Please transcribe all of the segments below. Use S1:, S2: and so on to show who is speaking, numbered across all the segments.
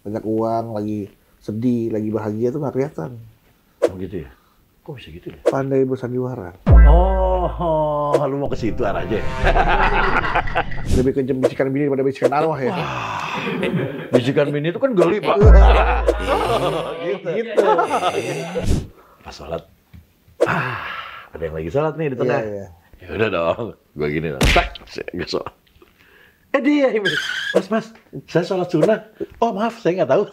S1: banyak uang, lagi sedih, lagi bahagia tuh nggak kelihatan.
S2: Oh gitu ya? Kok bisa gitu ya?
S1: Pandai bersandiwara.
S2: Oh, lu mau ke situ arahnya?
S1: Lebih kenceng bisikan bini daripada bisikan arwah ya.
S2: Bisikan bini itu kan geli, Pak. Gitu. Pas sholat, ada yang lagi sholat nih di tengah.
S1: Iya.
S2: Ya udah dong, gua gini dong. Tak, gua sholat. Dia yang bilang, mas, saya sholat sunnah. Oh maaf, saya nggak tahu.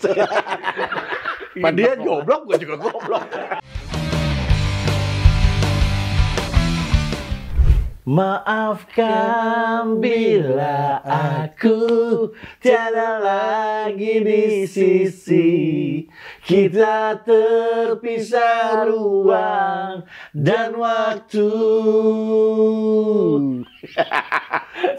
S2: Dia goblok, gua juga goblok. Maafkan bila aku tiada lagi di sisi, kita terpisah ruang dan waktu.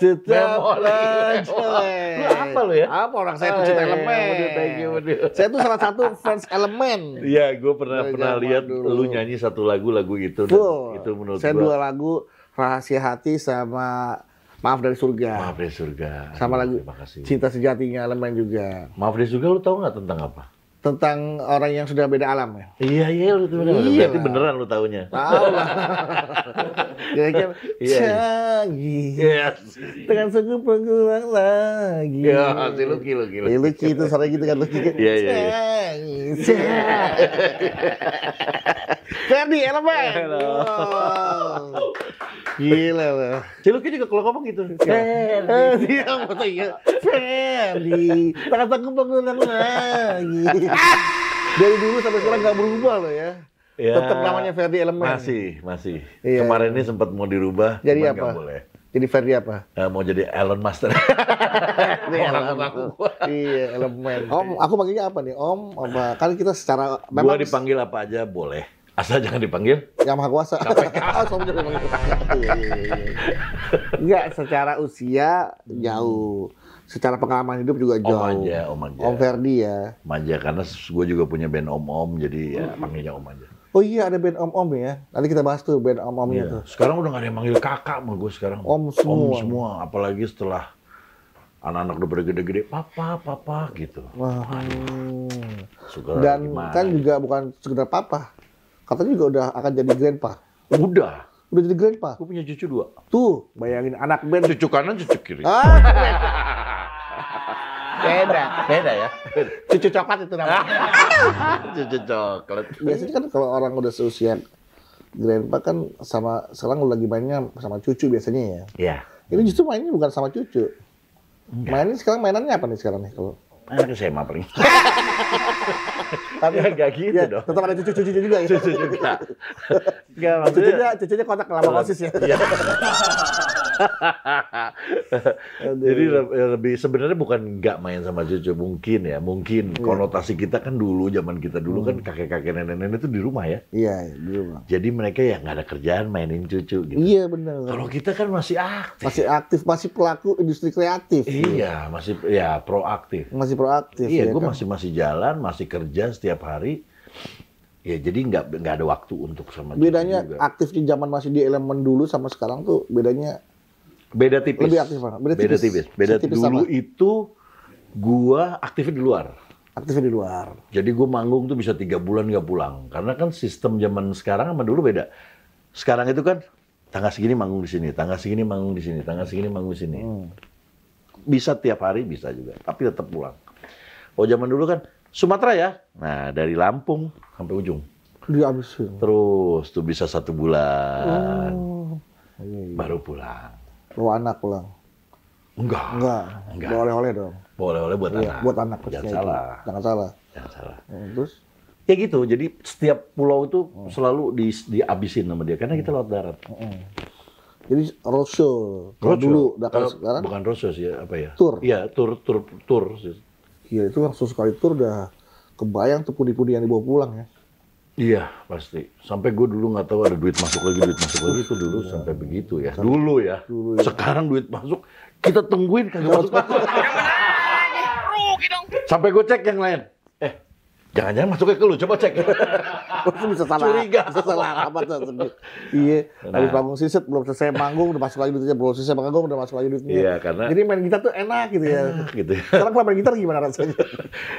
S1: Tetaplah jelek.
S2: Lu apa lu ya?
S1: Apa orang saya pecinta Elemen.
S2: Thank you.
S1: Saya tuh salah satu fans Elemen.
S2: Iya, gue pernah lihat lu nyanyi satu lagu itu.
S1: Full.
S2: Itu menurut
S1: saya
S2: gua.
S1: 2 lagu, Rahasia Hati sama Maaf Dari Surga.
S2: Maaf dari surga.
S1: Sama lagu
S2: Terima kasih.
S1: Cinta Sejatinya Elemen juga.
S2: Maaf dari surga, lu tahu nggak tentang apa?
S1: Tentang orang yang sudah beda alam ya.
S2: Iya, lu tuh bener.
S1: Iya
S2: Berarti
S1: lah.
S2: beneran lu taunya.
S1: Tahu lah. Dia kan
S2: Iya.
S1: canggih.
S2: Yes.
S1: Dengan suku pengulang lagi.
S2: Ya, si Lucky.
S1: Lucky itu suara gitu kan Lucky.
S2: Iya.
S1: Canggih. Ferdi Elemen. Wow. Gila loh.
S2: Si Lucky juga kalau ngomong gitu.
S1: Dia mau iya. Ferdi. Tangan pengulang lagi. Dari dulu sampai sekarang nggak berubah loh ya.
S2: Ya,
S1: Tetap namanya Ferdi Elemen.
S2: Masih.
S1: Iya.
S2: Kemarin ini sempat mau dirubah.
S1: Jadi
S2: cuman
S1: apa?
S2: nggak boleh.
S1: Jadi Ferdi apa?
S2: Mau jadi Elon Master.
S1: Ini Elemen. Iya, Elemen. Om, aku panggilnya apa nih? Om, apa? Kan kita secara
S2: Gua dipanggil apa aja boleh. Asal jangan dipanggil
S1: Yang Maha Kuasa. Om jadi panggil. Iya. Enggak, secara usia jauh. Secara pengalaman hidup juga jauh.
S2: Om aja.
S1: Om Ferdi ya.
S2: Manja, karena gue juga punya band om-om, jadi ya panggilnya om aja.
S1: Oh iya, ada band om-om ya. Nanti kita bahas tuh band om-omnya tuh.
S2: Sekarang udah gak ada yang manggil kakak sama gue sekarang.
S1: Om semua.
S2: Apalagi setelah anak-anak udah pada gede-gede, papa gitu.
S1: Wah.
S2: Suka
S1: Dan
S2: gimana
S1: kan
S2: gitu.
S1: juga bukan sekedar papa. Katanya juga udah akan jadi grandpa.
S2: Udah
S1: Udah jadi grandpa.
S2: gue punya cucu 2.
S1: Tuh, bayangin anak band.
S2: Cucu kanan, cucu kiri.
S1: Beda ya. Cucu coklat itu namanya.
S2: Cucu coklat.
S1: Biasanya kan kalau orang udah seusia grandpa kan sama sekarang lagi mainnya sama cucu biasanya ya.
S2: Iya.
S1: Ini justru mainnya bukan sama cucu. Mainnya sekarang mainannya apa nih sekarang nih kalau?
S2: Anak SMA paling.
S1: Tapi
S2: Gak gitu
S1: ya,
S2: dong.
S1: tetap ada cucu-cucu juga ya.
S2: Cucu juga. Gak maksudnya.
S1: Cucunya kontak lama OSIS ya.
S2: Iya. Jadi lebih sebenarnya bukan nggak main sama cucu, mungkin konotasi kita kan dulu, zaman kita dulu kan kakek-kakek nenek-nenek itu di rumah ya.
S1: Iya, dulu.
S2: Jadi mereka ya nggak ada kerjaan mainin cucu gitu.
S1: Iya benar.
S2: Kalau kita kan masih aktif.
S1: Masih aktif, masih pelaku industri kreatif.
S2: Iya, masih ya proaktif.
S1: Masih proaktif.
S2: Iya,
S1: ya
S2: gue
S1: kan?
S2: masih jalan, masih kerja setiap hari. Ya jadi nggak ada waktu untuk sama
S1: Bedanya
S2: cucu juga.
S1: aktif di zaman masih di Elemen dulu sama sekarang tuh bedanya
S2: Beda tipis.
S1: lebih aktif banget.
S2: Beda tipis. Beda
S1: Setipis
S2: dulu
S1: apa?
S2: itu gua aktifnya di luar.
S1: Aktifnya di luar.
S2: Jadi gue manggung tuh bisa 3 bulan nggak pulang. Karena kan sistem zaman sekarang sama dulu beda. Sekarang itu kan tanggal segini manggung di sini, tanggal segini manggung di sini, tanggal segini manggung di sini. Bisa tiap hari bisa juga, tapi tetap pulang. Oh zaman dulu kan Sumatera ya. Nah dari Lampung sampai ujung.
S1: Dihabisin.
S2: Terus tuh bisa 1 bulan
S1: Iya.
S2: baru pulang.
S1: Lu anak pulang.
S2: Enggak.
S1: Bawa oleh-oleh dong.
S2: Boleh buat
S1: Iya,
S2: anak.
S1: buat anak.
S2: Jangan
S1: pasti.
S2: salah.
S1: Jangan salah.
S2: Jangan salah.
S1: Terus?
S2: Ya gitu, jadi setiap pulau itu selalu dihabisin sama dia, karena kita lewat darat.
S1: Jadi roadshow. Kalau dulu, udah kalau sekarang
S2: bukan roadshow sih, apa ya?
S1: Tour.
S2: Iya, tour sih.
S1: iya itu langsung sekali tur udah kebayang tuh pudi-pudi yang dibawa pulang ya.
S2: Iya, pasti. Sampai gue dulu nggak tahu ada duit masuk lagi itu dulu sampai begitu ya. Dulu ya. Sekarang duit masuk, kita tungguin kagak masuk. Sampai gue cek yang lain. Jangan-jangan masuknya ke lu, coba cek.
S1: Itu bisa salah.
S2: Curiga.
S1: Bisa salah alamat. Iya. Habis panggung siset belum selesai manggung udah masuk lagi duitnya, belum selesai manggung udah masuk lagi duitnya.
S2: Iya, karena
S1: Jadi main gitar tuh enak gitu ya.
S2: gitu.
S1: Sekarang kalau main gitar gimana rasanya?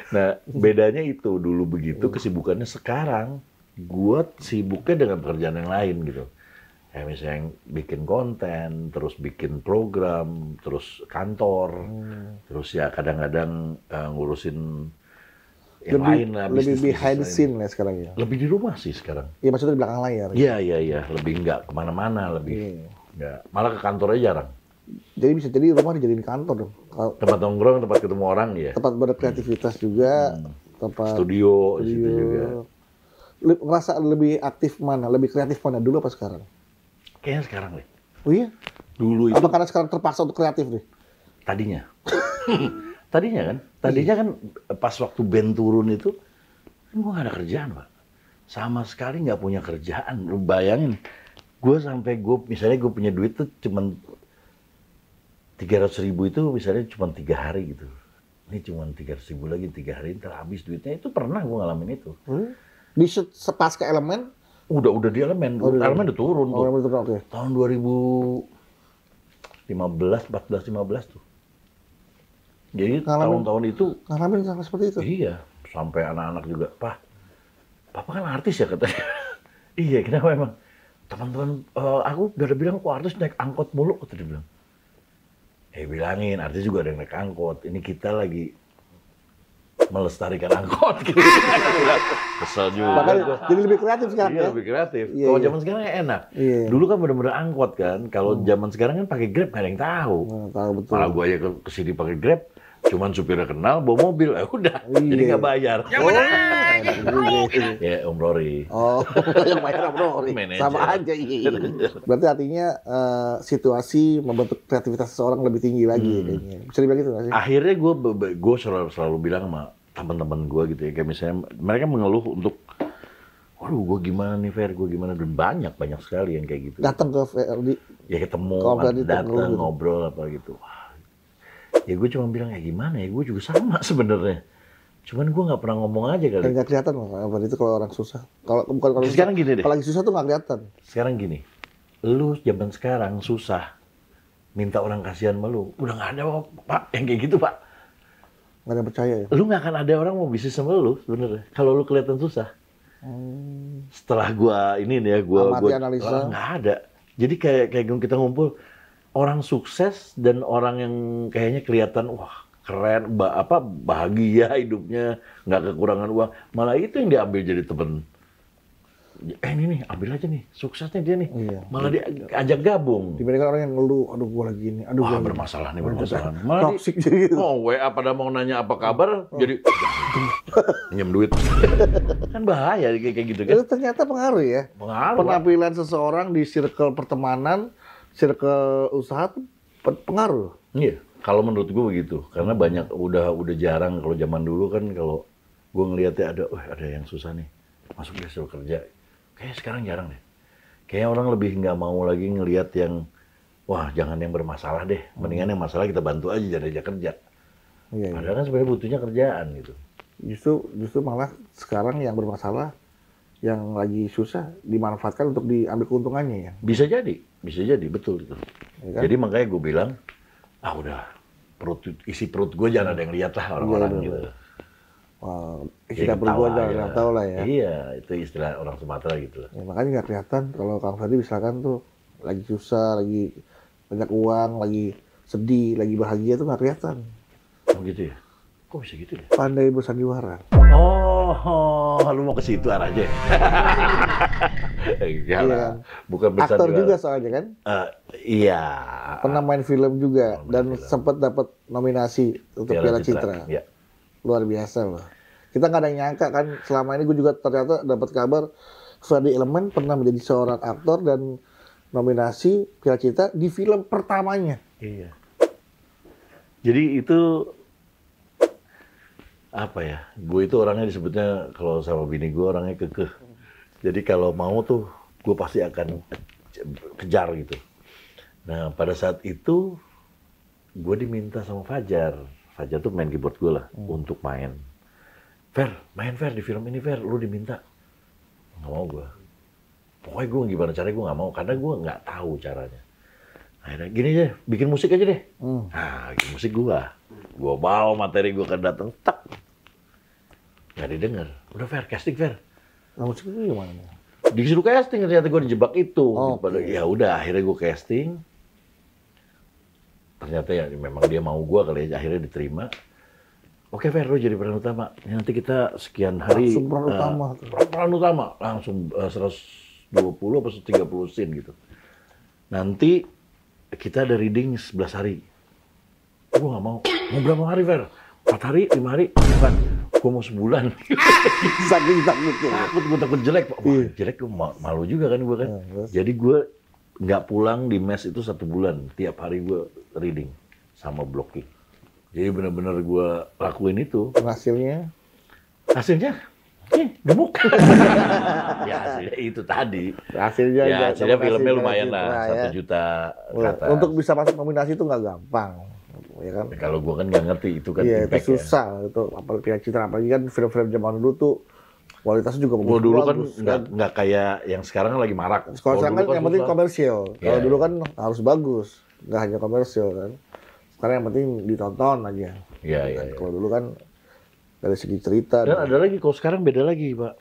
S2: Nah, bedanya itu dulu begitu, kesibukannya sekarang gua sibuknya dengan pekerjaan yang lain gitu. Kayak misalnya bikin konten, terus bikin program, terus kantor, terus ya kadang-kadang ngurusin yang lain lah.
S1: Lebih
S2: bisnis
S1: behind the
S2: lain.
S1: scene ya sekarang ya.
S2: Lebih di rumah sih sekarang.
S1: Iya maksudnya di belakang layar.
S2: Iya. Lebih nggak kemana-mana, lebih nggak. Malah ke kantornya jarang.
S1: Jadi bisa jadi rumah dijadiin kantor dong.
S2: Tempat nongkrong, tempat ketemu orang ya.
S1: Tempat berkreativitas juga, tempat
S2: Studio di situ juga.
S1: Ngerasa lebih aktif mana, lebih kreatif mana dulu apa sekarang?
S2: Kayaknya sekarang deh.
S1: Oh iya?
S2: Dulu itu
S1: Apa karena sekarang terpaksa untuk kreatif nih?
S2: tadinya. Tadinya kan pas waktu band turun itu, gue gak ada kerjaan, Pak. Sama sekali nggak punya kerjaan. Lu bayangin, misalnya gue punya duit tuh cuman 300.000 itu misalnya cuma 3 hari gitu. Ini cuma 300.000 lagi 3 hari ntar habis duitnya. Itu pernah gue ngalamin itu.
S1: Di sepas ke elemen?
S2: Udah di elemen. Elemen udah turun tuh.
S1: Elemen turun, oke.
S2: Tahun 2015, 14, 15 tuh. Jadi tahun-tahun itu
S1: Ngalamin sama seperti itu?
S2: iya, sampai anak-anak juga, Papa kan artis ya katanya. Iya, kenapa emang? Teman-teman, aku udah bilang kok artis naik angkot mulu, kata dia bilang. Bilangin, artis juga ada yang naik angkot. Ini kita lagi melestarikan angkot gitu. Kesel juga.
S1: Bahkan jadi lebih kreatif sekarang
S2: Iya,
S1: ya?
S2: lebih kreatif.
S1: Iya,
S2: Kalau
S1: iya.
S2: zaman sekarang ya enak.
S1: Iya.
S2: Dulu kan bener-bener angkot kan. Kalau zaman sekarang kan pakai Grab nggak ada yang tahu.
S1: Nah, tahu betul.
S2: Malah gue aja kesini pakai Grab, cuman supirnya kenal, bawa mobil, udah.
S1: Iya.
S2: Jadi nggak bayar.
S1: Enak juga ini.
S2: Ya, Om Rory.
S1: Oh, yang bayar bro,
S2: Manajer.
S1: sama aja. Iya. Berarti artinya situasi membentuk kreativitas seseorang lebih tinggi lagi. Kayaknya. Bisa dibilang gitu nggak sih?
S2: Akhirnya gue selalu bilang sama teman-teman gue gitu ya, kayak misalnya mereka mengeluh untuk, waduh gue gimana nih Fer, gue gimana, dan banyak sekali yang kayak gitu.
S1: Datang ke VRD.
S2: Ya ketemu,
S1: Ngobrol di
S2: datang,
S1: teknologi.
S2: ngobrol apa gitu. Wah. Ya gue cuma bilang, ya gimana ya, gue juga sama sebenarnya. Cuman gue nggak pernah ngomong aja kali.
S1: Kan nggak kelihatan loh, apa itu kalau orang susah. Kalau
S2: Sekarang
S1: susah,
S2: gini deh.
S1: Kalau lagi susah tuh nggak kelihatan.
S2: Sekarang gini, lu zaman sekarang susah, minta orang kasihan sama lu, udah nggak ada Pak yang kayak gitu Pak.
S1: Nggak ada yang percaya ya.
S2: Lu nggak akan ada orang mau bisnis sama lu sebenarnya. Kalau lu kelihatan susah. Setelah gua ini nih ya,
S1: Amati analisa.
S2: nggak ada. Jadi kayak kita ngumpul orang sukses dan orang yang kayaknya kelihatan wah keren, bahagia hidupnya, nggak kekurangan uang. Malah itu yang diambil jadi temen. Ini nih, ambil aja nih, suksesnya dia nih.
S1: Iya.
S2: Malah diajak gabung.
S1: Dibandingkan orang yang ngeluh, aduh gua lagi ini, aduh
S2: Wah,
S1: gua
S2: bermasalah nih, bermasalah. Malah
S1: toxic jadi gitu.
S2: WA pada mau nanya apa kabar, jadi pinjam duit. Kan bahaya kayak gitu kan.
S1: Itu ternyata pengaruh ya.
S2: Pengaruh.
S1: Penampilan seseorang di circle pertemanan, circle usaha tuh pengaruh.
S2: Iya, kalau menurut gue begitu. Karena banyak udah jarang kalau zaman dulu kan kalau gue ngelihatnya ada yang susah nih, masuk dia suruh kerja. Kayaknya sekarang jarang deh. Kayaknya orang lebih nggak mau lagi ngelihat yang wah jangan yang bermasalah deh. Mendingan yang masalah kita bantu aja jadi aja kerja.
S1: Iya,
S2: Padahal kan sebenarnya butuhnya kerjaan gitu.
S1: Justru malah sekarang yang bermasalah, yang lagi susah dimanfaatkan untuk diambil keuntungannya ya.
S2: Bisa jadi betul itu.
S1: Ya kan?
S2: Jadi makanya gue bilang, udah isi perut gue jangan ada yang lihat lah orang-orang
S1: Iya,
S2: gitu.
S1: Wah,
S2: Jadi
S1: kita berdua
S2: ketawa
S1: jangan
S2: aja.
S1: yang tahu lah ya.
S2: Iya, itu istilah orang Sumatera gitu.
S1: Ya, makanya nggak kelihatan kalau Kang Ferdi misalkan tuh lagi susah, lagi banyak uang, lagi sedih, lagi bahagia tuh nggak kelihatan.
S2: Oh gitu ya? Kok bisa gitu ya?
S1: Pandai bersandiwara.
S2: Oh, lu mau ke situ arahnya? Enggak lah, bukan
S1: Aktor
S2: bersandiwara.
S1: juga soalnya kan.
S2: Iya.
S1: Pernah main film juga
S2: Main
S1: dan
S2: film.
S1: sempat dapat nominasi untuk Piala Citra.
S2: Iya.
S1: Luar biasa loh. Kita nggak ada yang nyangka kan, selama ini gue juga ternyata dapat kabar Ferdi Elemen pernah menjadi seorang aktor dan nominasi Piala Citra di film pertamanya.
S2: Iya. Jadi itu apa ya? Gue itu orangnya disebutnya kalau sama bini gue orangnya kekeh. Jadi kalau mau tuh gue pasti akan kejar gitu. Nah pada saat itu gue diminta sama Fajar. Fajar tuh main keyboard gue lah untuk main. Fer di film ini Fer, lu diminta. Nggak mau gue. Pokoknya gue gimana caranya gue nggak mau, karena gue nggak tahu caranya. Akhirnya gini aja, bikin musik aja deh. Nah, bikin musik gue bawa materi gue kan datang, tak. Nggak didengar. Udah Fer, casting Fer.
S1: Nah, musik itu gimana?
S2: Disuruh casting, ternyata gue dijebak itu.
S1: Oh,
S2: Ya udah, akhirnya gue casting. Ternyata ya memang dia mau gue kali ya, akhirnya diterima. Oke Fer, lu jadi peran utama. Ya, nanti kita sekian hari.
S1: Langsung peran utama.
S2: Peran utama, langsung 120 atau 130 scene gitu. Nanti kita ada reading 11 hari. Gue nggak mau. Mau berapa hari Fer? 4 hari, 5 hari? Bukan. Gue mau sebulan.
S1: Saking takutnya.
S2: Gue takut jelek. Wah, jelek gue malu juga kan gue kan. Jadi gue nggak pulang di mes itu 1 bulan. Tiap hari gue reading sama blocking. Jadi benar-benar gue lakuin itu.
S1: Hasilnya?
S2: Hasilnya? Gemuk. Ya hasilnya itu tadi.
S1: Hasilnya
S2: filmnya lumayan lah, 1 juta ke atas.
S1: Untuk bisa masuk nominasi itu nggak gampang. Ya kan?
S2: Kalau gue kan nggak ngerti itu kan
S1: Iya,
S2: impact
S1: itu susah. Itu apalagi citra, apalagi kan film-film zaman dulu tuh kualitasnya juga bagus.
S2: Dulu kan nggak kayak yang sekarang lagi marak.
S1: Kalau sekarang kan yang penting komersial. Kalau
S2: Iya,
S1: dulu kan harus bagus, nggak hanya komersial kan. Sekarang yang penting ditonton aja.
S2: Iya.
S1: Kalau dulu kan dari segi cerita.
S2: Dan ada lagi, kalau sekarang beda lagi Pak.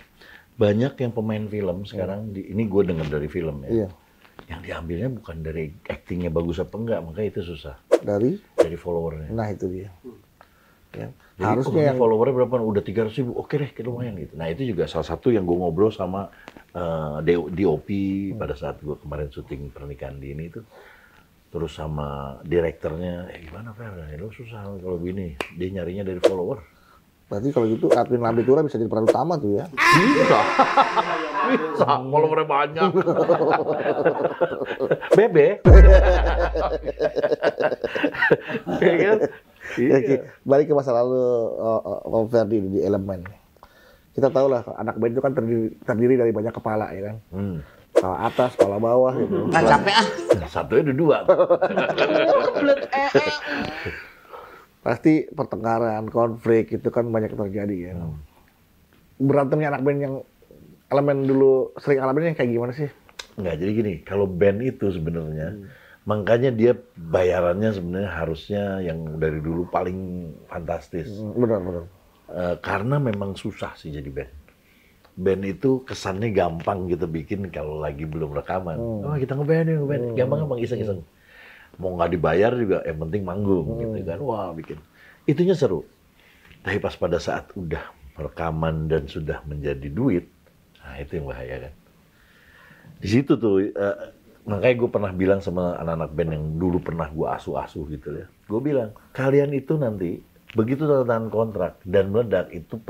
S2: Banyak yang pemain film sekarang, ini gue dengar dari film ya.
S1: Iya.
S2: Yang diambilnya bukan dari actingnya bagus apa enggak, makanya itu susah.
S1: Dari
S2: Followernya.
S1: Nah itu dia. Ya.
S2: Jadi,
S1: Harusnya yang
S2: followernya berapa? Udah 300.000, oke deh, lumayan gitu. Nah itu juga salah satu yang gue ngobrol sama DOP pada saat gue kemarin syuting pernikahan di ini tuh. Terus sama direkturnya, gimana Fer? Lo susah kalau gini, dia nyarinya dari follower.
S1: berarti kalau gitu Adwin Labitura bisa jadi peran utama tuh ya.
S2: Bisa, followernya banyak. Bebe. Ya kan?
S1: Ya, balik ke masa lalu Om Ferdi di Elemen. Kita tahu lah anak band itu kan terdiri dari banyak kepala ya kan. Kepala atas, kepala bawah gitu.
S3: Nggak capek ah.
S2: Satunya ada 2.
S1: Pasti pertengkaran, konflik itu kan banyak terjadi ya. Berantemnya anak band yang Elemen dulu sering alamin yang kayak gimana sih?
S2: Enggak, jadi gini, kalau band itu sebenarnya makanya dia bayarannya sebenarnya harusnya yang dari dulu paling fantastis.
S1: Benar.
S2: Karena memang susah sih jadi band. Band itu kesannya gampang kita bikin kalau lagi belum rekaman. Oh kita ngeband. Gampang iseng-iseng. Mau nggak dibayar juga, yang penting manggung gitu kan. Wah bikin. Itunya seru. Tapi pas pada saat udah rekaman dan sudah menjadi duit, nah itu yang bahaya kan. Di situ tuh, makanya gue pernah bilang sama anak-anak band yang dulu pernah gue asuh-asuh gitu ya. Gue bilang, kalian itu nanti begitu tanda tangan kontrak dan meledak itu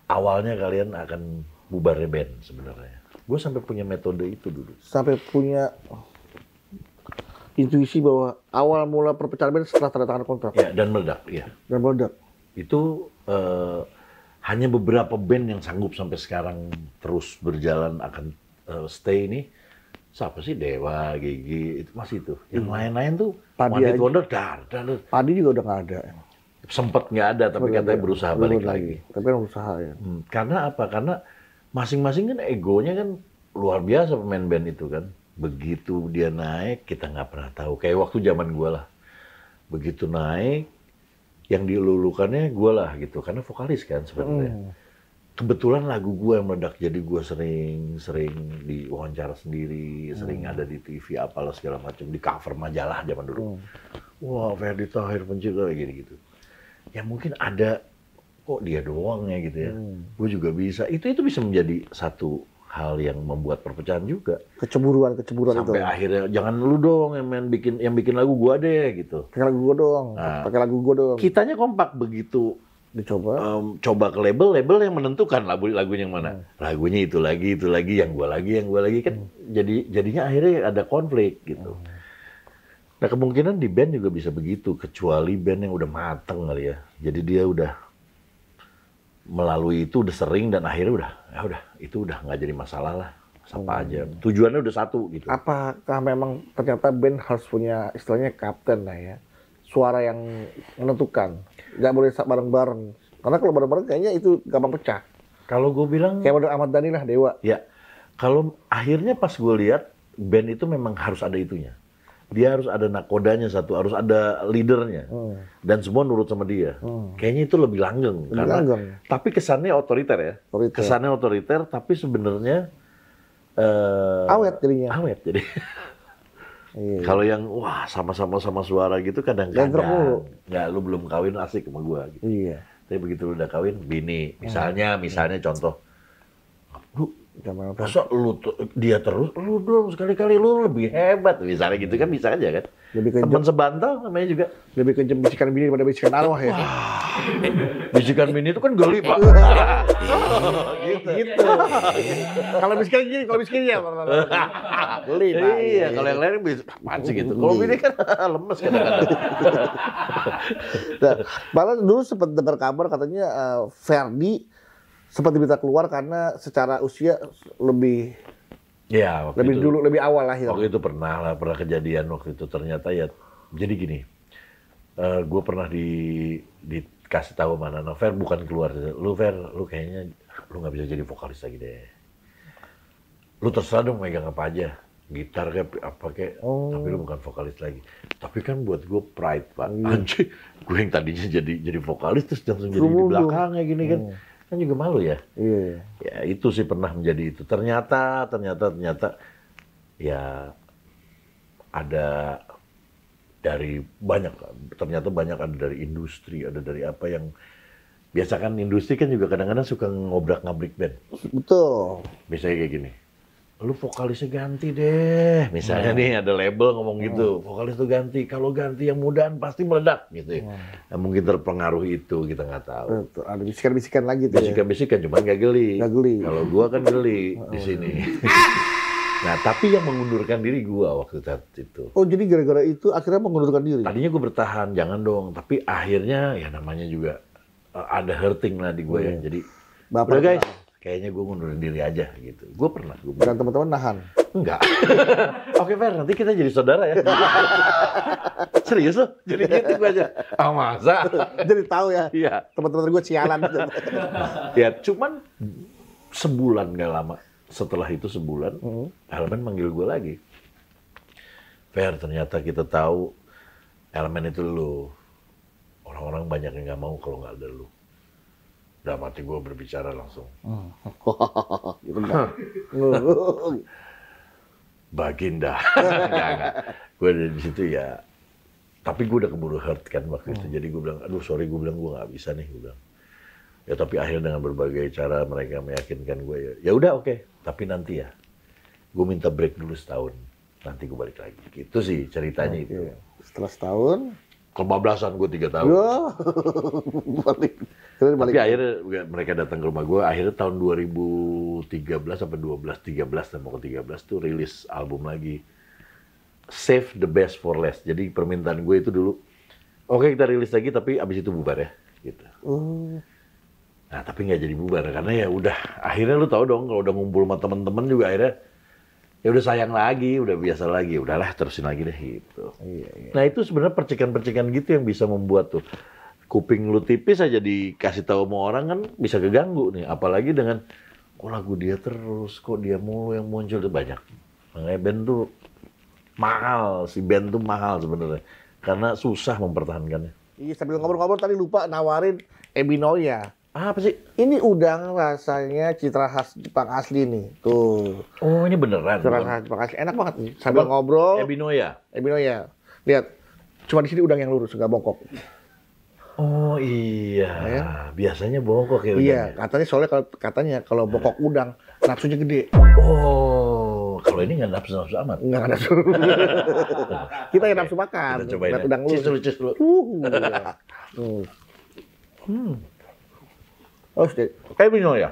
S2: awalnya kalian akan bubarnya band sebenarnya. Gue sampai punya metode itu dulu.
S1: Sampai punya intuisi bahwa awal mula perpecahan band setelah tanda tangan kontrak.
S2: Ya, dan meledak, ya.
S1: Dan meledak.
S2: Itu hanya beberapa band yang sanggup sampai sekarang terus berjalan akan stay ini. Siapa sih? Dewa, Gigi, itu masih itu. Yang lain-lain tuh
S1: Padi
S2: One Hit
S1: aja.
S2: Wonder,
S1: Padi juga udah nggak ada.
S2: sempet nggak ada, tapi katanya berusaha balik lagi.
S1: Tapi kan berusaha ya.
S2: Karena apa? Karena masing-masing kan egonya kan luar biasa pemain band itu kan. Begitu dia naik, kita nggak pernah tahu. Kayak waktu zaman gue lah. Begitu naik, yang dilulukannya gue lah gitu. Karena vokalis kan sebenarnya. Kebetulan lagu gue yang meledak, jadi gue sering diwawancara sendiri, sering ada di TV apalah segala macam, di cover majalah zaman dulu. Wah, Ferdy Tahir pencipta kayak gitu. Ya mungkin ada kok dia doang ya gitu ya. Gue juga bisa. Itu bisa menjadi satu hal yang membuat perpecahan juga.
S1: Kecemburuan
S2: Sampai
S1: itu.
S2: akhirnya jangan lu dong yang bikin lagu gua deh gitu.
S1: Pakai lagu gue doang.
S2: Nah,
S1: Pakai lagu gue doang.
S2: Kitanya kompak begitu
S1: Dicoba.
S2: coba ke label yang menentukan lagunya yang mana. Lagunya itu lagi yang gua lagi kan jadinya akhirnya ada konflik gitu. Nah kemungkinan di band juga bisa begitu, kecuali band yang udah mateng kali ya. Jadi dia udah melalui itu udah sering dan akhirnya udah itu udah nggak jadi masalah lah. Apa aja. Tujuannya udah satu gitu.
S1: Apakah memang ternyata band harus punya istilahnya kapten lah ya? Suara yang menentukan. Nggak boleh bareng-bareng. Karena kalau bareng-bareng kayaknya itu gampang pecah.
S2: Kalau gue bilang,
S1: Kayak model Ahmad Dhani lah, Dewa.
S2: ya, kalau akhirnya pas gue lihat band itu memang harus ada itunya. Dia harus ada nakodanya satu, harus ada leadernya, dan semua nurut sama dia. Kayaknya itu lebih langgeng.
S1: Lebih langgeng.
S2: Tapi kesannya otoriter ya.
S1: Otoriter.
S2: Kesannya otoriter, tapi sebenarnya
S1: Awet jadinya.
S2: Awet jadi.
S1: Iya.
S2: Kalau yang wah sama-sama sama suara gitu
S1: Gandruk mulu.
S2: kadang-kadang nggak, lu belum kawin asik sama gua gitu.
S1: Iya.
S2: Tapi begitu lu udah kawin, bini, misalnya contoh, lu
S1: Zaman apa?
S2: masa dia terus, lu dong sekali-kali lu lebih hebat, misalnya gitu kan bisa aja kan.
S1: Lebih kejam,
S2: Teman sebantal namanya juga.
S1: lebih kejam bisikan bini daripada bisikan arwah ya.
S2: Bisikan bini itu kan geli pak.
S1: Gitu. Kalau bisikan gini, kalau bisikan ya. Geli, Pak.
S2: Iya, kalau yang lain bisa apaan sih gitu. Kalau bini kan lemes kadang-kadang.
S1: Nah, malah dulu sempat dengar kabar katanya Ferdi sempat diminta keluar karena secara usia lebih
S2: Iya, waktu itu.
S1: dulu, lebih awal lahir.
S2: Waktu itu pernah kejadian waktu itu ternyata ya. Jadi gini, gue pernah dikasih tahu mana, no, Fer bukan keluar, lu Fer, lu kayaknya lu nggak bisa jadi vokalis lagi deh. Lu terserah dong megang apa aja, gitar kayak apa kayak, tapi lu bukan vokalis lagi. Tapi kan buat gue pride pak, anjir, gue yang tadinya jadi vokalis terus langsung jadi di belakangnya gini kan juga malu ya.
S1: Iya.
S2: Ya itu sih pernah menjadi itu. Ternyata ya ada dari banyak, ternyata banyak ada dari industri, ada dari apa yang biasa kan industri kan juga kadang-kadang suka ngobrak-ngabrik band.
S1: Betul.
S2: Biasanya kayak gini, lu vokalisnya ganti deh. Misalnya nih ada label ngomong gitu, vokalis tuh ganti. Kalau ganti yang mudahan pasti meledak gitu ya. Nah, mungkin terpengaruh itu, kita nggak tahu.
S1: Betul. Ada bisikan-bisikan lagi tuh ya.
S2: Bisikan-bisikan, cuman nggak geli.
S1: Nggak geli.
S2: Kalau gua kan geli di sini. Nah, tapi yang mengundurkan diri gua waktu saat itu.
S1: Oh, jadi gara-gara itu akhirnya mengundurkan diri?
S2: Tadinya gua bertahan, jangan dong. Tapi akhirnya ya namanya juga ada hurting lah di gua ya. Jadi,
S1: Bapak
S2: udah guys, kayaknya gua ngundurin diri aja gitu. Gua pernah.
S1: Dan teman-teman nahan?
S2: Enggak. Oke Fer, nanti kita jadi saudara ya. Serius loh? Jadi gitu gua aja. Ah masa?
S1: Jadi tahu ya?
S2: Iya.
S1: Teman-teman gue sialan.
S2: Ya, cuman sebulan nggak lama. Setelah itu sebulan, Elemen manggil gue lagi. Fer, ternyata kita tahu Elemen itu lu. Orang-orang banyak yang nggak mau kalau nggak ada lu. Udah mati gue berbicara langsung.
S1: Gitu enggak?
S2: Baginda. Enggak. Gue ada di situ ya. Tapi gue udah keburu hurt kan waktu itu. Jadi gue bilang, aduh sorry, gue bilang gue nggak bisa nih. Gue bilang. Ya tapi akhirnya dengan berbagai cara mereka meyakinkan gue ya udah oke. Tapi nanti ya, gue minta break dulu setahun. Nanti gue balik lagi. Gitu sih ceritanya itu.
S1: Setelah setahun?
S2: Kebablasan gue 3 tahun.
S1: Balik.
S2: Tapi akhirnya mereka datang ke rumah gue. Akhirnya tahun 2013 sampai 13 dan mau ke 13 tuh rilis album lagi. Save the best for last. Jadi permintaan gue itu dulu, oke kita rilis lagi tapi abis itu bubar ya. Gitu. Nah tapi nggak jadi bubar karena ya udah. Akhirnya lu tahu dong kalau udah ngumpul sama temen-temen juga akhirnya ya udah sayang lagi, udah biasa lagi, udahlah terusin lagi deh gitu.
S1: Iya.
S2: Nah itu sebenarnya percikan-percikan gitu yang bisa membuat tuh kuping lu tipis aja dikasih tahu sama orang kan bisa keganggu nih. Apalagi dengan kok lagu dia terus, kok dia mulu yang muncul tuh banyak. Makanya band tuh mahal, si band tuh mahal sebenarnya karena susah mempertahankannya.
S1: Iya, sambil ngobrol-ngobrol tadi lupa nawarin Ebinoya.
S2: Apa sih?
S1: Ini udang rasanya citra khas Jepang asli nih. Tuh.
S2: Oh ini beneran?
S1: Citra khas Jepang asli. Enak banget nih. Sambil ngobrol.
S2: Ebinoya?
S1: Ebinoya. Lihat. Cuma di sini udang yang lurus, nggak bongkok.
S2: Oh iya.
S1: Ya.
S2: Biasanya bongkok ya
S1: Iya,
S2: udangnya?
S1: katanya kalau bongkok udang, nafsunya gede.
S2: Oh, kalau ini nggak nafsu-nafsu amat?
S1: Nggak nafsu. Kita yang nafsu makan.
S2: Kita cobain ya.
S1: Udang lurus.
S2: Cheers dulu.
S1: Oh, sedih.
S2: Ebinoya?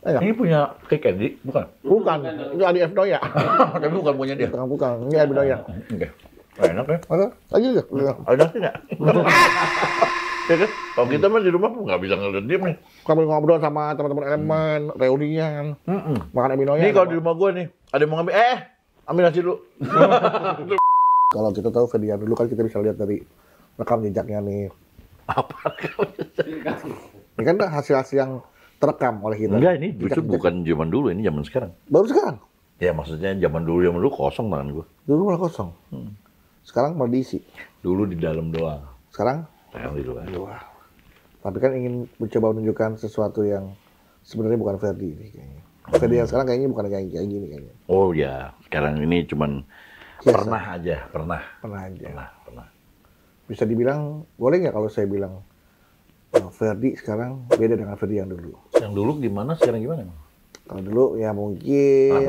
S1: Enak.
S2: Ini punya Cake Candy, bukan?
S1: Bukan, itu Adi Ebinoya.
S2: Tapi bukan punya dia?
S1: Bukan. Ini Ebinoya.
S2: Oke. Enak ya?
S1: Mana? Lagi nggak?
S2: Ada nasi nggak? Ya kan? Kalau kita mah di rumah nggak bisa ngeliat dia nih.
S1: Sambil ngobrol sama teman-teman Elemen, reunian, makan Ebinoya.
S2: Ini kalau di rumah gue nih, ada yang mau ngambil, ambil nasi dulu.
S1: Kalau kita tahu Ferdian dulu kan kita bisa lihat dari rekam jejaknya nih.
S2: Apa?
S1: Ini kan hasil-hasil yang terekam oleh kita.
S2: Enggak, ini justru bukan zaman dulu, ini zaman sekarang.
S1: Baru sekarang?
S2: Ya maksudnya zaman dulu kosong tangan gue.
S1: Dulu malah kosong. Sekarang malah diisi.
S2: Dulu di dalam doang.
S1: Sekarang?
S2: Tangan di luar.
S1: Wah. Tapi kan ingin mencoba menunjukkan sesuatu yang sebenarnya bukan Ferdi ini kayaknya. Ferdi yang sekarang kayaknya bukan kayak gini kayaknya.
S2: Oh ya, sekarang ini cuman
S1: Biasa.
S2: pernah aja. Pernah
S1: aja.
S2: Pernah.
S1: Bisa dibilang, boleh nggak kalau saya bilang Ferdi sekarang beda dengan Ferdi yang dulu?
S2: Yang dulu gimana, sekarang gimana?
S1: Kalau dulu ya mungkin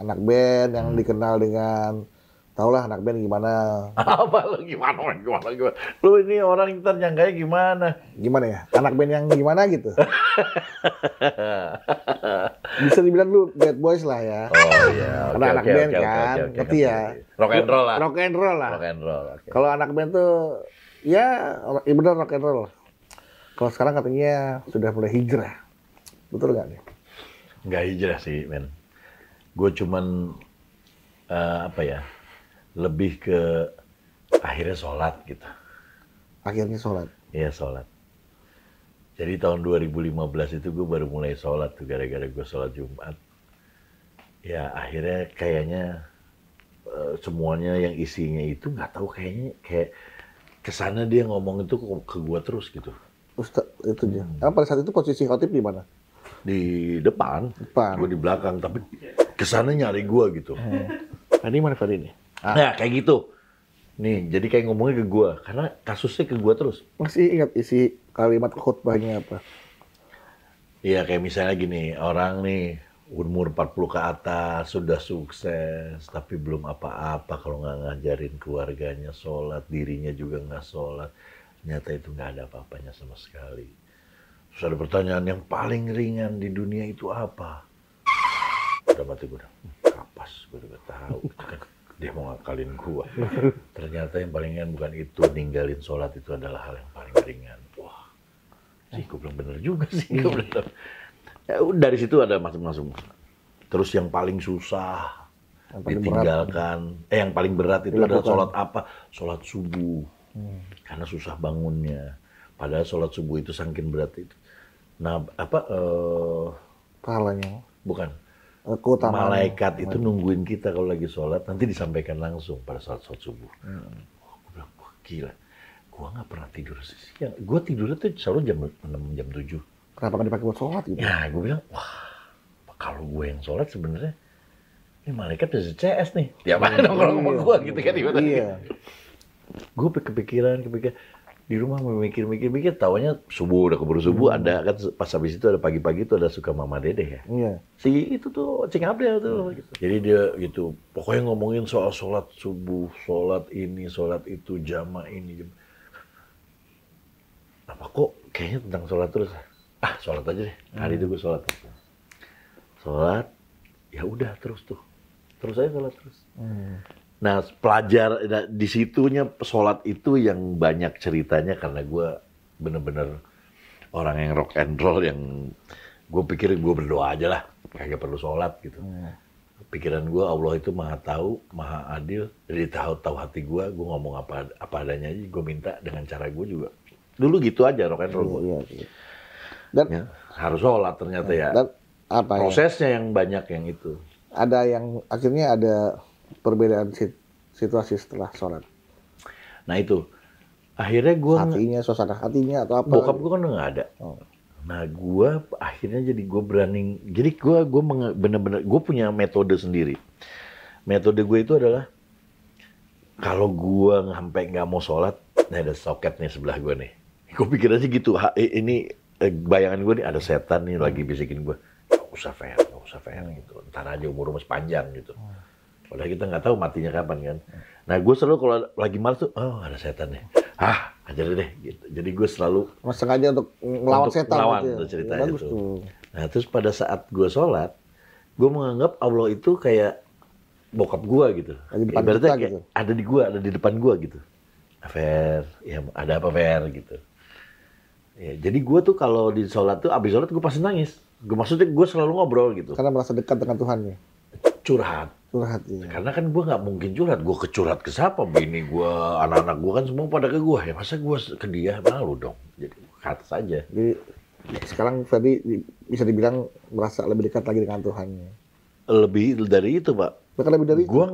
S1: anak band yang dikenal dengan, tahulah anak band gimana.
S2: Apa lu gimana? Lu ini orang ntar nyangkanya gimana?
S1: Gimana ya? Anak band yang gimana gitu. Bisa dibilang lu bad boys lah ya.
S2: Oh iya.
S1: Karena anak band kan, ngerti ya.
S2: Rock and roll lah.
S1: Rock and roll lah.
S2: Rock and roll. Okay.
S1: Kalau anak band tuh ya bener rock and roll. Kalau sekarang katanya sudah mulai hijrah. Betul nggak nih?
S2: Nggak hijrah sih, men. Gue cuman lebih ke akhirnya sholat gitu.
S1: Akhirnya sholat.
S2: Iya, sholat. Jadi tahun 2015 itu gue baru mulai sholat tuh, gara-gara gue sholat Jumat. Ya akhirnya kayaknya semuanya yang isinya itu nggak tahu, kayaknya kayak kesana dia ngomong itu ke gue terus gitu.
S1: Ustaz itu dia. Pada saat itu posisi khotib di mana?
S2: Di depan. Gue di belakang, tapi kesana nyari gue gitu.
S1: Ini mana Ferdi ini?
S2: Nah kayak gitu. Nih, jadi kayak ngomongnya ke gue, karena kasusnya ke gue terus.
S1: Masih ingat isi kalimat khutbahnya apa?
S2: Iya, kayak misalnya gini, orang nih umur 40 ke atas, sudah sukses, tapi belum apa-apa kalau nggak ngajarin keluarganya sholat, dirinya juga nggak sholat. Ternyata itu nggak ada apa-apanya sama sekali. Terus ada pertanyaan, yang paling ringan di dunia itu apa? Udah mati gue udah, kapas, gue udah tahu. Gitu kan. Dia mau ngakalin gua. Ternyata yang paling ringan bukan itu, ninggalin sholat itu adalah hal yang paling ringan. Wah, sih gua bilang bener juga sih. Ya, dari situ ada masuk-masuk. Terus yang paling susah yang paling ditinggalkan, yang paling berat itu adalah sholat apa? Sholat subuh. Karena susah bangunnya. Padahal sholat subuh itu saking berat itu. Nah,
S1: pahalanya?
S2: Bukan. Malaikat itu nungguin kita kalau lagi sholat, nanti disampaikan langsung pada saat sholat subuh. Gue bilang, wah gila, gue nggak pernah tidur siang. Gue tidurnya tuh selalu jam 6, jam 7.
S1: Kenapa nggak dipakai buat sholat gitu?
S2: Ya, gue bilang, wah, kalau gue yang sholat sebenarnya, ini malaikat bisa CS nih. Tiap hari nongkrong sama gue gitu kan. Iya. Gue kepikiran. Di rumah mikir, taunya subuh, udah keburu subuh, ada kan pas habis itu ada pagi-pagi itu ada suka Mama Dede ya.
S1: Iya.
S2: Si itu tuh Cing Abdel tuh. Gitu. Jadi dia gitu, pokoknya ngomongin soal sholat subuh, sholat ini, sholat itu, jamaah ini. Apa kok kayaknya tentang sholat terus? Ah, sholat aja deh. Hari itu gue sholat. Sholat, ya udah terus aja sholat terus. Nah, di situnya sholat itu yang banyak ceritanya, karena gue bener-bener orang yang rock and roll, yang gue pikir gue berdoa aja lah, kagak perlu sholat gitu. Pikiran gue, Allah itu maha tahu, maha adil, jadi tahu hati gue ngomong apa adanya aja, gue minta dengan cara gue juga. Dulu gitu aja rock and roll gue.
S1: Iya. Dan
S2: ya, harus sholat ternyata ya.
S1: Dan apa
S2: prosesnya yang banyak yang itu.
S1: Ada yang akhirnya ada perbedaan situasi setelah sholat.
S2: Nah itu, akhirnya gue
S1: suasana hatinya atau apa?
S2: Bokap gue kan udah nggak ada. Nah gue akhirnya jadi gue berani. Jadi gue bener-bener gue punya metode sendiri. Metode gue itu adalah kalau gue sampai nggak mau sholat, nah ada soket nih sebelah gue nih. Gue pikir aja gitu. Ini bayangan gue nih ada setan nih lagi bisikin gue. Gak usah fair gitu. Ntar aja umur masih panjang gitu. Padahal kita nggak tahu matinya kapan kan. Nah gue selalu kalau lagi malas tuh, oh ada setan nih. Ajar deh gitu. Jadi gue selalu
S1: sengaja untuk melawan setan.
S2: Melawan
S1: gitu ya.
S2: Tuh ceritanya itu. Nah terus pada saat gue sholat, gue menganggap Allah itu kayak bokap gue gitu. Ibaratnya kayak gitu. Ada di gue, ada di depan gue gitu. Fair, ya ada apa fair gitu. Ya, jadi gue tuh kalau di sholat tuh, abis sholat gue pasti nangis. Maksudnya gue selalu ngobrol gitu.
S1: Karena merasa dekat dengan Tuhan ya.
S2: Curhat ya. Karena kan gue nggak mungkin curhat. Gue kecurhat ke siapa? Bini gue, anak-anak gue kan semua pada ke gue. Ya masa gue ke dia, malu dong. Jadi ke atas aja.
S1: Jadi Sekarang Ferdi bisa dibilang merasa lebih dekat lagi dengan Tuhannya.
S2: Lebih dari itu, Pak.
S1: Bahkan lebih dari itu.
S2: Gue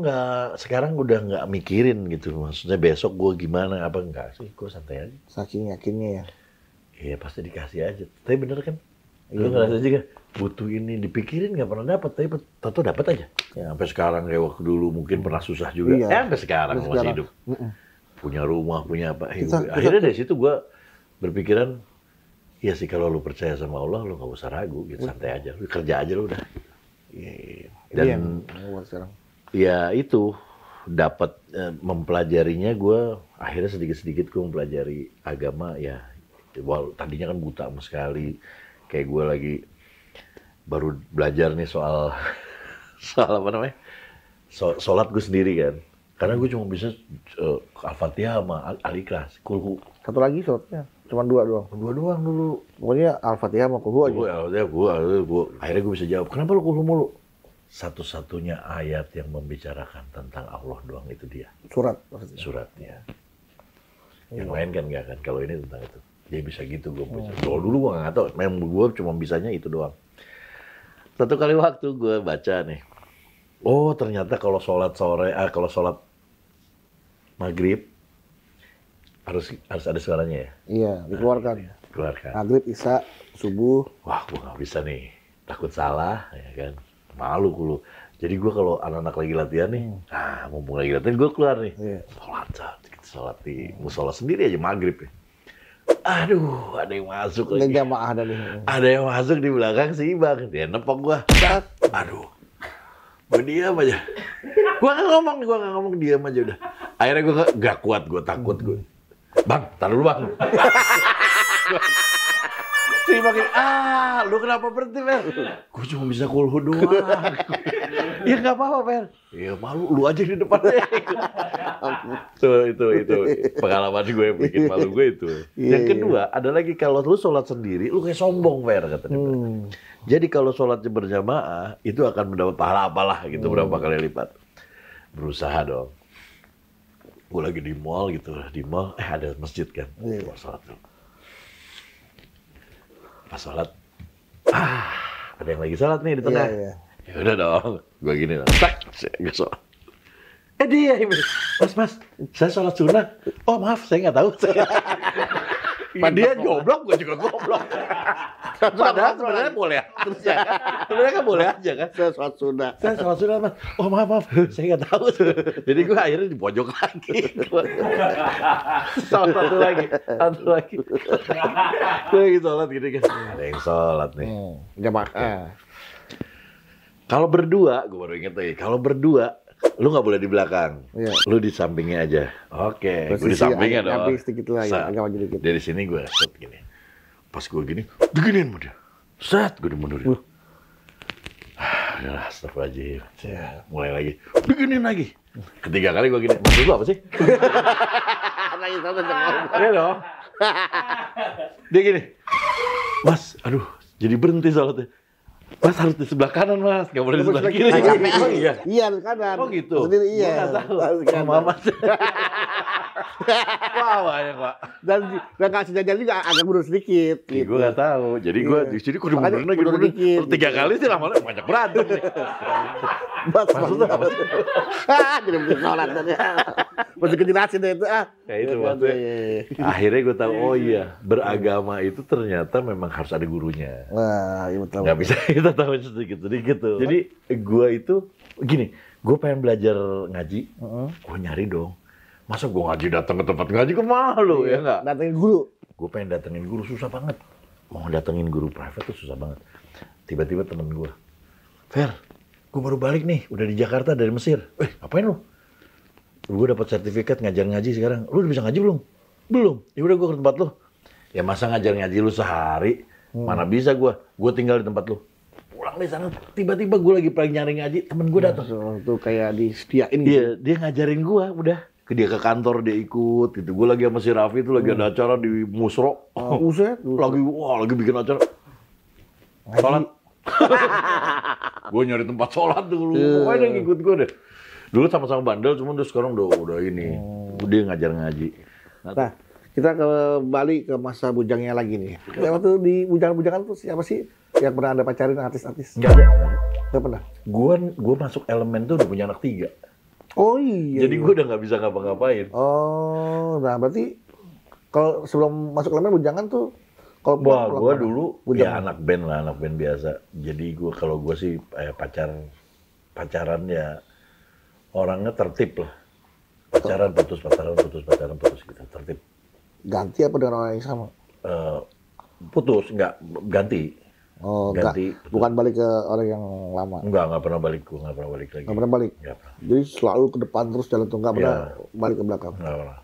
S2: sekarang udah nggak mikirin gitu. Maksudnya besok gue gimana, apa enggak sih. Gue santai aja.
S1: Saking yakinnya ya.
S2: Iya pasti dikasih aja. Tapi bener kan? Lu ngerasa juga butuh ini dipikirin nggak pernah dapat, tapi tahu dapat aja. Ya, sampai sekarang kayak waktu dulu mungkin pernah susah juga.
S1: Iya.
S2: Sampai sekarang
S1: Sampai
S2: masih
S1: sekarang.
S2: hidup. Punya rumah, punya apa.
S1: Kita-
S2: Akhirnya dari situ gue berpikiran, iya sih kalau lu percaya sama Allah, lu nggak usah ragu, gitu santai aja, lu kerja aja lu udah. Iya.
S1: Ini yang
S2: Dan
S1: buat sekarang.
S2: ya itu dapat mempelajarinya gue akhirnya sedikit-sedikit gue mempelajari agama ya. Tadinya kan buta sama sekali, kayak gue lagi baru belajar nih soal soal apa namanya, sholat gue sendiri kan, karena gue cuma bisa Al-Fatihah sama Al-Ikhlas, kulhu.
S1: Satu lagi shotnya, cuma dua doang.
S2: Dua doang dulu.
S1: Pokoknya Al-Fatihah sama Kulhu aja.
S2: Akhirnya gue bisa jawab, kenapa lu kulhu mulu? Satu-satunya ayat yang membicarakan tentang Allah doang itu dia.
S1: Surat maksudnya.
S2: Suratnya. Yang lain kan nggak kan, kalau ini tentang itu. Dia bisa gitu, gue bisa. Dulu gue nggak tahu, memang gue cuma bisanya itu doang. Satu kali waktu gue baca nih, oh ternyata kalau sholat sore, kalau sholat maghrib harus ada suaranya ya.
S1: Iya, dikeluarkan.
S2: Keluarkan.
S1: Maghrib, Isya, subuh.
S2: Wah, gue nggak bisa nih, takut salah, ya kan. Malu gue. Jadi gue kalau anak-anak lagi latihan nih, mumpung lagi latihan gue keluar nih.
S1: Iya.
S2: Sholat di musola sendiri aja maghrib ya. Aduh, ada yang masuk
S1: Dan
S2: lagi.
S1: jamaah ada nih.
S2: Ada yang masuk di belakang si Bang. Dia nepok gua. Aduh. Gua diam aja. Gua nggak ngomong, diam aja udah. Akhirnya gua nggak kuat, gua takut gua. Bang, taruh dulu Bang. Si Bang, lu kenapa berhenti, Fer? Gua cuma bisa kulhu doang. Ya nggak apa-apa, Fer. Ya malu, lu aja di depannya. Itu pengalaman gue yang bikin malu gue itu. Yang kedua, ada lagi kalau lu sholat sendiri, lu kayak sombong, Fer, katanya. Jadi kalau sholatnya berjamaah, itu akan mendapat pahala apalah gitu, berapa kali lipat. Berusaha dong. Gue lagi di mall gitu, ada masjid kan. Gua sholat dulu. Pas sholat, ada yang lagi sholat nih di tengah.
S1: Iya.
S2: Ya udah dong, gue gini dong, gue sholat. Dia, mas, saya sholat sunnah. Oh maaf, saya nggak tahu. Dia goblok, gue juga goblok. Padahal sebenarnya boleh aja kan? Sebenarnya kan boleh aja kan?
S1: Saya sholat sunnah.
S2: Saya sholat sunnah, mas. Oh maaf, saya nggak tahu. Jadi gue akhirnya di pojok lagi. Satu lagi. Gue lagi sholat gini kan. Ada yang sholat nih.
S1: Jamaah.
S2: Kalau berdua, gue baru inget lagi. Kalau berdua, lu nggak boleh di belakang.
S1: Iya.
S2: Lu di sampingnya aja. Oke, gue di sampingnya dong.
S1: Tapi sedikit lagi, agak maju dikit.
S2: Dari sini gue set gini. Pas gue gini, diginiin sama dia. Set, gue dimundurin. Udah, astagfirullahaladzim. Mulai lagi. Diginiin lagi. Ketiga kali gue gini. Maksud lu apa sih?
S1: Nangis sama jangan.
S2: Iya dong. Dia gini. Mas, aduh, jadi berhenti sholatnya. Mas harus di sebelah kanan, Mas. Nggak boleh di sebelah kiri. Oh iya?
S1: Iya, di kanan.
S2: Oh gitu?
S1: Sendiri iya.
S2: Gue nggak tahu.
S1: Harus di kanan.
S2: Mas. Wah, banyak, Pak.
S1: Dan kasih jajan juga agak mundur sedikit.
S2: Gue nggak tahu. Jadi gue di sini kudu mundur lagi.
S1: Mundur dikit.
S2: Tiga kali sih lama-lama banyak berantem nih.
S1: Maksudnya apa sih? Jadi bisa sholat tadi. Masih kejelasin deh itu.
S2: Kayak itu maksudnya. Akhirnya gue tahu, oh iya, beragama itu ternyata memang harus ada gurunya.
S1: Wah, iya betul.
S2: Nggak bisa kita tahu sedikit-sedikit tuh. Jadi gue itu, gini, gue pengen belajar ngaji, gue nyari dong. Masa gue ngaji datang ke tempat ngaji ke malu ya nggak?
S1: Datengin guru.
S2: Gue pengen datengin guru susah banget. Mau datengin guru private tuh susah banget. Tiba-tiba temen gue, Fer, gue baru balik nih, udah di Jakarta dari Mesir. Ngapain lu? Gue dapat sertifikat ngajar ngaji sekarang. Lu udah bisa ngaji belum? Belum. Ya udah gue ke tempat lu. Ya masa ngajar ngaji lu sehari? Mana bisa gue? Gue tinggal di tempat lu. Pulang dari sana, tiba-tiba gue lagi pengen nyari ngaji, temen gue datang.
S1: Itu kayak disediain gitu.
S2: Iya, dia ngajarin gue, udah. Dia ke kantor, dia ikut gitu. Gue lagi sama si Raffi itu lagi ada acara di Musro.
S1: Buset.
S2: Lagi bikin acara. Sholat. Gue nyari tempat sholat dulu. Pokoknya dia ngikut gue deh. Dulu sama-sama bandel, cuman sekarang udah ini. Dia ngajar ngaji.
S1: Nah, Kita kembali ke masa bujangnya lagi nih. Waktu di bujangan-bujangan tuh siapa sih yang pernah Anda pacarin artis-artis?
S2: Nggak ada.
S1: Nggak pernah?
S2: Gue masuk elemen tuh udah punya anak 3.
S1: Oh iya.
S2: Jadi gue udah nggak bisa ngapa-ngapain.
S1: Oh, nah berarti kalau sebelum masuk elemen bujangan tuh kalau
S2: Wah, gue dulu
S1: bujangan.
S2: ya anak band biasa. Jadi kalau gue sih pacaran ya orangnya tertib lah. Pacaran putus gitu, tertib.
S1: Ganti apa dengan orang yang sama?
S2: Putus, nggak ganti.
S1: Oh,
S2: Ganti.
S1: bukan balik ke orang yang lama.
S2: Nggak pernah balik, gue nggak pernah balik lagi.
S1: Nggak pernah balik.
S2: Nggak pernah.
S1: Jadi selalu ke depan terus jalan tuh nggak pernah
S2: Ya.
S1: balik ke belakang.
S2: Nggak pernah.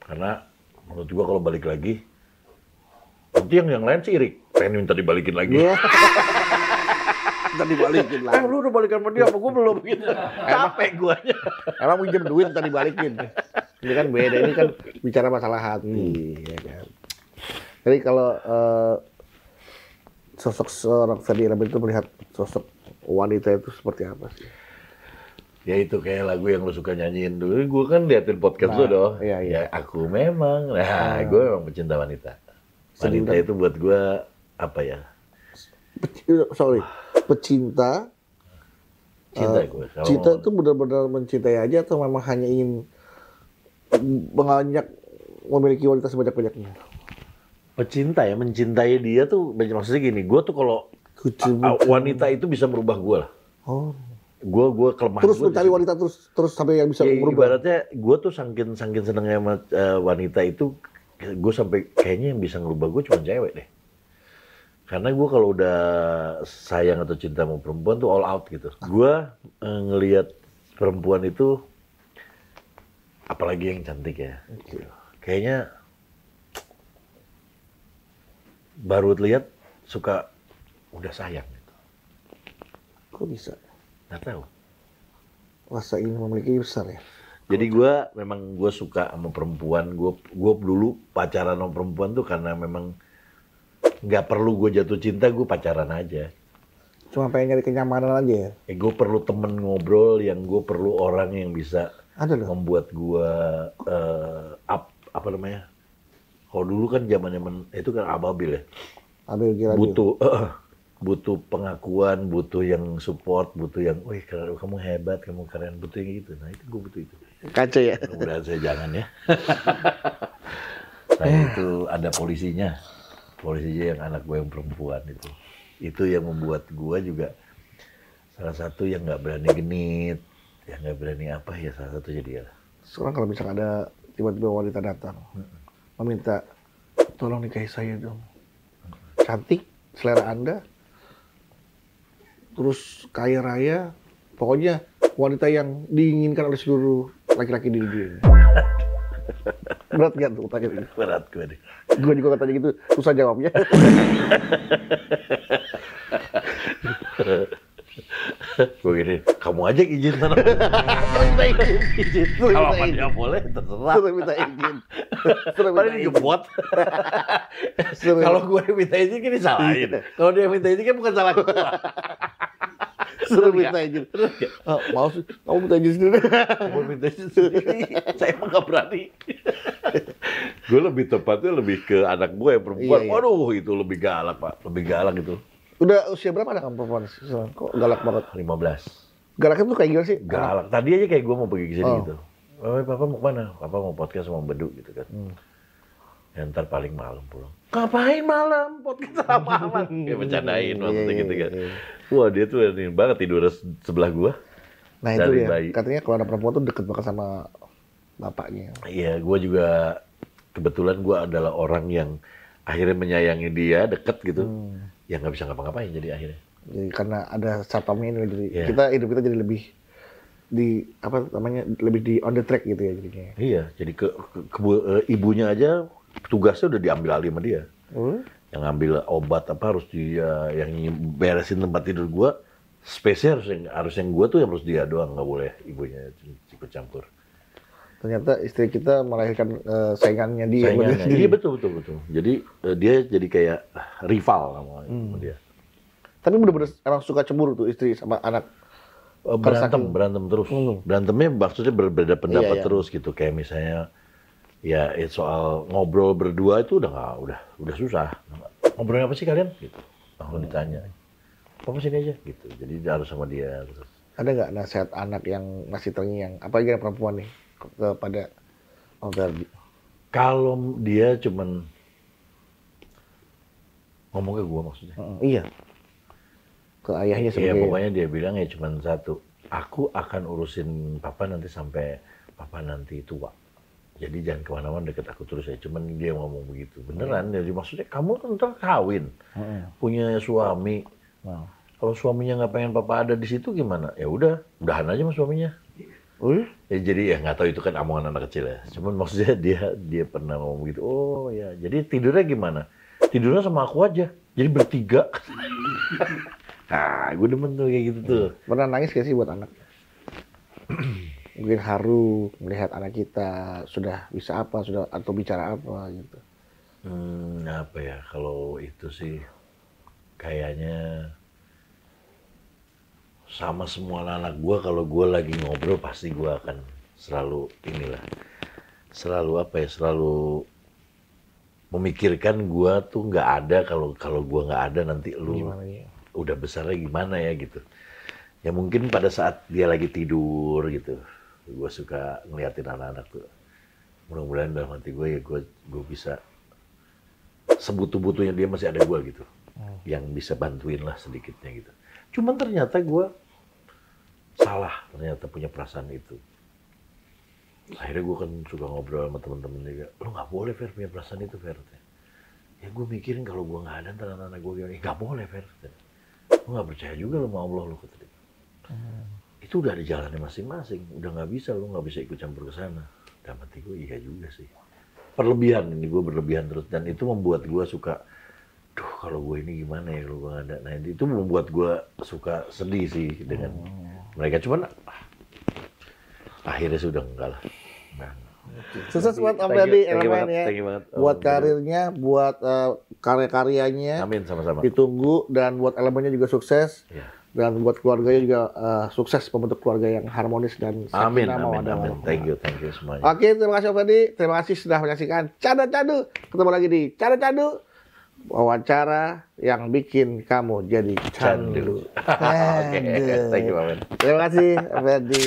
S2: Karena menurut gue kalau balik lagi, nanti yang lain sirik, pengen minta dibalikin lagi.
S1: Iya. Tadi balikin lah.
S2: Lu udah balikan sama dia, apa gue belum gitu. Capek guanya.
S1: Emang pinjam duit tadi balikin. Ini kan beda, ini kan bicara masalah hati. Ya kan? Jadi kalau sosok seorang Ferdy Ilyas itu melihat sosok wanita itu seperti apa sih?
S2: Ya itu kayak lagu yang lu suka nyanyiin dulu. Gue kan liatin podcast lu dong.
S1: Iya.
S2: Ya aku memang. Nah, gue memang pecinta wanita. Wanita itu buat gue apa ya?
S1: Pecinta.
S2: Cinta gue. Kalau
S1: Cinta itu benar-benar mencintai aja atau memang hanya ingin memiliki wanita sebanyak-banyaknya?
S2: pecinta ya, mencintai dia tuh maksudnya gini. Gue tuh kalau wanita itu bisa merubah gue lah.
S1: Oh.
S2: Gue kelemahan
S1: Terus
S2: gua
S1: mencari wanita terus sampai yang bisa
S2: ya,
S1: merubah.
S2: ibaratnya gue tuh saking senengnya sama wanita itu, gue sampai kayaknya yang bisa ngerubah gue cuma cewek deh. Karena gue kalau udah sayang atau cinta sama perempuan tuh all out gitu. Gue ngelihat perempuan itu, apalagi yang cantik ya, kayaknya baru lihat suka udah sayang gitu.
S1: Kok bisa?
S2: Nggak tahu.
S1: Rasa ingin memiliki besar ya?
S2: Jadi gue suka sama perempuan. Gue dulu pacaran sama perempuan tuh karena memang nggak perlu gue jatuh cinta, gue pacaran aja.
S1: Cuma pengen nyari kenyamanan aja ya?
S2: Gue perlu temen ngobrol, gue perlu orang yang bisa membuat gue apa namanya? Kalau dulu kan zaman itu kan ababil ya. Butuh pengakuan, butuh yang support, butuh yang, wih kamu hebat, kamu keren, butuh yang gitu. Nah itu gue butuh itu.
S1: Kacau ya?
S2: Mudah-mudahan saya jangan ya. Nah itu ada polisinya yang anak gue yang perempuan itu. Itu yang membuat gue juga salah satu yang nggak berani genit, yang nggak berani apa ya, salah satunya dia.
S1: Sekarang kalau misalnya ada tiba-tiba wanita datang, meminta tolong nikahi saya dong. Cantik, selera Anda, terus kaya raya, pokoknya wanita yang diinginkan oleh seluruh laki-laki di dunia ini. Berat gak tuh tanya gitu?
S2: Berat gue deh.
S1: Gue juga katanya gitu, susah jawabnya.
S2: Gue gini, kamu aja izin sana.
S1: Izin.
S2: Kalau apa dia boleh, terserah.
S1: Suruh minta izin.
S2: Paling digebot. Kalau gue yang minta izin kan disalahin. Kalau dia minta izin kan bukan salah gue.
S1: Suruh minta izin. Mau sih, kamu minta izin sendiri.
S2: Mau minta izin sendiri, saya emang gak berani. Gue lebih tepatnya lebih ke anak gue yang perempuan.
S1: Iya.
S2: Waduh, itu lebih galak Pak, lebih galak itu.
S1: Udah usia berapa anak kamu perempuan? Kok galak banget?
S2: 15.
S1: Galaknya tuh kayak gimana sih?
S2: Galak. Tadi aja kayak gue mau pergi ke sini gitu. Oh, papa mau kemana? Papa mau podcast sama Bedu gitu kan. Ya, ntar paling malam pulang. Ngapain malam? Podcast sama aman. Kayak bercandain maksudnya gitu kan. Wah dia tuh ini banget tidur sebelah gue.
S1: Nah itu
S2: dari
S1: ya,
S2: bayi.
S1: katanya kalau anak perempuan tuh deket banget sama bapaknya.
S2: Iya, gue juga kebetulan gue adalah orang yang akhirnya menyayangi dia, deket gitu. Ya nggak bisa ngapa-ngapain jadi akhirnya.
S1: Jadi karena ada satpamnya ini, jadi
S2: Yeah.
S1: hidup kita jadi lebih lebih di on the track gitu ya jadinya.
S2: Iya, jadi ibunya aja tugasnya udah diambil alih sama dia. Yang ngambil obat apa harus dia, yang beresin tempat tidur gue, spesial harus yang gue tuh yang harus dia doang, nggak boleh ibunya ikut campur.
S1: Ternyata istri kita melahirkan saingannya dia.
S2: Iya betul. Jadi dia jadi kayak rival sama dia.
S1: Tapi bener-bener emang suka cemburu tuh istri sama anak.
S2: Berantem terus. Berantemnya maksudnya berbeda pendapat terus gitu. Kayak misalnya Ya, soal ngobrol berdua itu udah susah. Ngobrolnya apa sih kalian? Gitu. Kalau ditanya, papa sini aja gitu. Jadi harus sama dia. Terus.
S1: Ada nggak nasihat anak yang masih terngiang, apalagi yang perempuan nih, kepada Om Ferdi?
S2: Kalau dia cuman ngomong ke gua maksudnya.
S1: Iya. Ke ayahnya
S2: Iya,
S1: sebagai.
S2: pokoknya dia bilang ya cuman satu. Aku akan urusin papa nanti sampai papa nanti tua. Jadi jangan kemana-mana deket aku terus ya. Cuman dia ngomong begitu. Beneran. Jadi maksudnya kamu kan ntar kawin. Punya suami.
S1: Wow.
S2: Kalau suaminya nggak pengen papa ada di situ gimana? Ya udah, udahan aja sama suaminya. Ya, jadi ya nggak tahu itu kan omongan anak kecil ya. Cuman maksudnya dia pernah ngomong gitu. Oh ya, jadi tidurnya gimana? Tidurnya sama aku aja. Jadi bertiga. Gue demen tuh kayak gitu tuh.
S1: Pernah nangis gak sih buat anak? Mungkin haru melihat anak kita sudah bisa apa, sudah atau bicara apa gitu.
S2: Apa ya? Kalau itu sih kayaknya sama semua anak gue, kalau gue lagi ngobrol pasti gue akan selalu selalu memikirkan gue tuh nggak ada, kalau gue nggak ada nanti lu
S1: Gimana ya?
S2: udah besarnya gimana ya gitu. Ya mungkin pada saat dia lagi tidur gitu, gue suka ngeliatin anak-anak tuh. Mudah-mudahan dalam hati gue ya gue bisa sebutu-butunya dia masih ada gue gitu, yang bisa bantuin lah sedikitnya gitu. Cuman ternyata gue salah, ternyata punya perasaan itu. Akhirnya gue kan suka ngobrol sama temen-temen juga. Lo nggak boleh Fer punya perasaan itu Fer. Ya gue mikirin kalau gue nggak ada ntar anak-anak gue gimana. Nggak boleh Fer. Lo nggak percaya juga lo sama Allah lo kata dia. Itu udah ada jalannya masing-masing. Udah nggak bisa, lo nggak bisa ikut campur ke sana. Dalam hati gue iya juga sih. Perlebihan ini, gue berlebihan terus. Dan itu membuat gue suka, duh kalau gue ini gimana ya kalau gue nggak ada. Nah itu membuat gue suka sedih sih dengan mereka. Cuman akhirnya sudah enggak lah. Nah,
S1: Sukses buat Om Ferdi Elemen ya.
S2: thank you banget.
S1: Buat karirnya, buat karya-karyanya.
S2: Amin sama-sama.
S1: Ditunggu, dan buat Elemennya juga sukses.
S2: Ya.
S1: Dan buat keluarganya juga sukses membentuk keluarga yang harmonis dan
S2: Amin,
S1: sakinah mawaddah
S2: amin.
S1: warahmah.
S2: Thank you semuanya.
S1: Oke, terima kasih Om Ferdi. Terima kasih sudah menyaksikan Canda Cadu. Ketemu lagi di Canda Cadu. Wawancara yang bikin kamu jadi candu.
S2: Oke, thank you Amin.
S1: Terima kasih Om Ferdi.